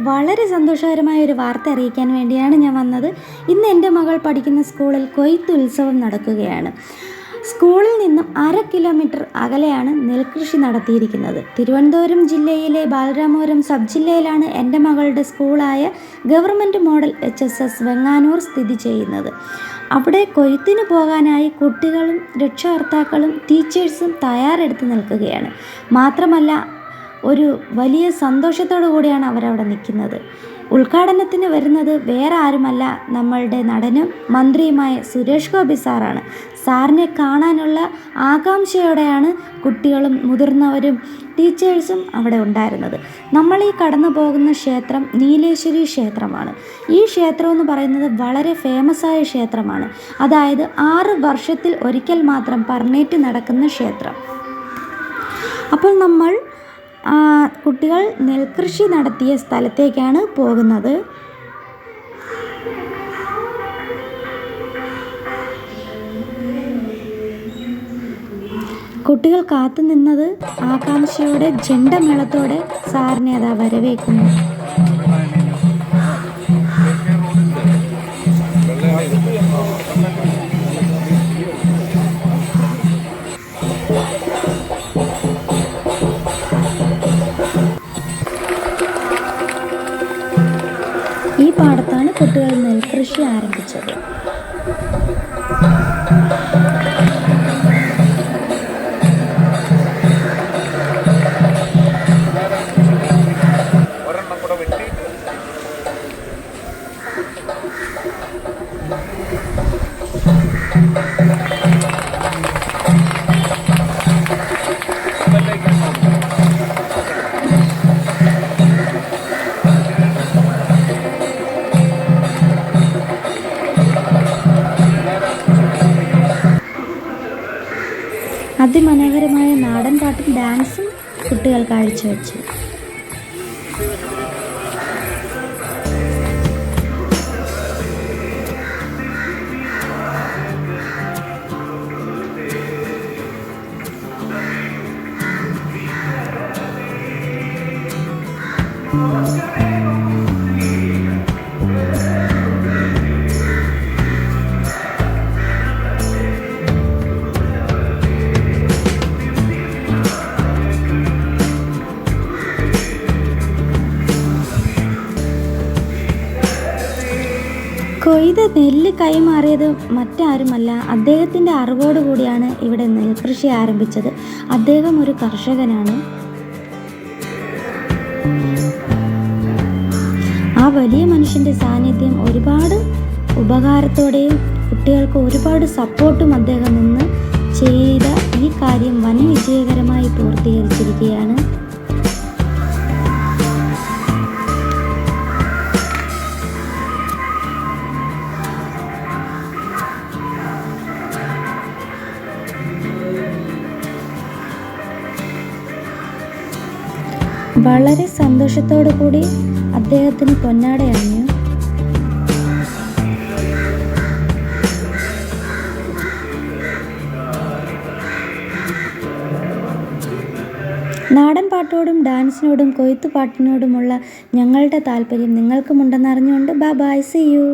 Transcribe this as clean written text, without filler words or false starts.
വളരെ സന്തോഷകരമായ ഒരു വാർത്ത അറിയിക്കാൻ വേണ്ടിയാണ് ഞാൻ വന്നത്. ഇന്ന് എൻ്റെ മകൾ പഠിക്കുന്ന സ്കൂളിൽ കൊയ്ത്ത് ഉത്സവം നടക്കുകയാണ്. സ്കൂളിൽ നിന്നും 1/2 കിലോമീറ്റർ അകലെയാണ് നെൽകൃഷി നടത്തിയിരിക്കുന്നത്. തിരുവനന്തപുരം ജില്ലയിലെ ബാലരാമപുരം സബ് ജില്ലയിലാണ് എൻ്റെ മകളുടെ സ്കൂളായ ഗവൺമെൻറ് മോഡൽ HSS വെങ്ങാനൂർ സ്ഥിതി ചെയ്യുന്നത്. അവിടെ കൊയ്ത്തിന് പോകാനായി കുട്ടികളും രക്ഷകർത്താക്കളും ടീച്ചേഴ്സും തയ്യാറെടുത്ത് നിൽക്കുകയാണ്. മാത്രമല്ല, ഒരു വലിയ സന്തോഷത്തോടു കൂടിയാണ് അവരവിടെ നിൽക്കുന്നത്. ഉദ്ഘാടനത്തിന് വരുന്നത് വേറെ ആരുമല്ല, നമ്മളുടെ നടനും മന്ത്രിയുമായ സുരേഷ് ഗോപി സാറാണ്. സാറിനെ കാണാനുള്ള ആകാംക്ഷയോടെയാണ് കുട്ടികളും മുതിർന്നവരും ടീച്ചേഴ്സും അവിടെ ഉണ്ടായിരുന്നത്. നമ്മൾ ഈ കടന്നു പോകുന്ന ക്ഷേത്രം നീലേശ്വരി ക്ഷേത്രമാണ്. ഈ ക്ഷേത്രം എന്ന് പറയുന്നത് വളരെ ഫേമസായ ക്ഷേത്രമാണ്. അതായത് 6 വർഷത്തിൽ ഒരിക്കൽ മാത്രം പെർമിറ്റ് നടക്കുന്ന ക്ഷേത്രം. അപ്പോൾ നമ്മൾ കുട്ടികൾ നെൽകൃഷി നടത്തിയ സ്ഥലത്തേക്കാണ് പോകുന്നത്. കുട്ടികൾ കാത്തു നിന്നത് ആകാംക്ഷയോടെ ചെണ്ടമേളത്തോടെ സാറിനെ അതാ വരവേക്കുന്നു. ഈ പാടത്താണ് കുട്ടികൾ നെൽകൃഷി ആരംഭിച്ചത്. അതിമനോഹരമായ നാടൻ പാട്ടും ഡാൻസും കുട്ടികൾ കാഴ്ചവെച്ചു. കൊയ്ത നെല്ല് കൈമാറിയത് മറ്റാരുമല്ല, അദ്ദേഹത്തിൻ്റെ അറിവോടു കൂടിയാണ് ഇവിടെ നെൽകൃഷി ആരംഭിച്ചത്. അദ്ദേഹം ഒരു കർഷകനാണ്. ആ വലിയ മനുഷ്യൻ്റെ സാന്നിധ്യം ഒരുപാട് ഉപകാരത്തോടെയും കുട്ടികൾക്ക് ഒരുപാട് സപ്പോർട്ടും അദ്ദേഹം നിന്ന് ചെയ്ത ഈ കാര്യം വൻ വിജയകരമായി പൂർത്തീകരിച്ചിരിക്കുകയാണ്. വളരെ സന്തോഷത്തോടു കൂടി അദ്ദേഹത്തിന് പൊന്നാട അണിഞ്ഞു. നാടൻ പാട്ടോടും ഡാൻസിനോടും കൊയ്ത്തുപാട്ടിനോടുമുള്ള ഞങ്ങളുടെ താല്പര്യം നിങ്ങൾക്കുമുണ്ടെന്ന് അറിഞ്ഞുകൊണ്ട് ബൈ, സീ യു.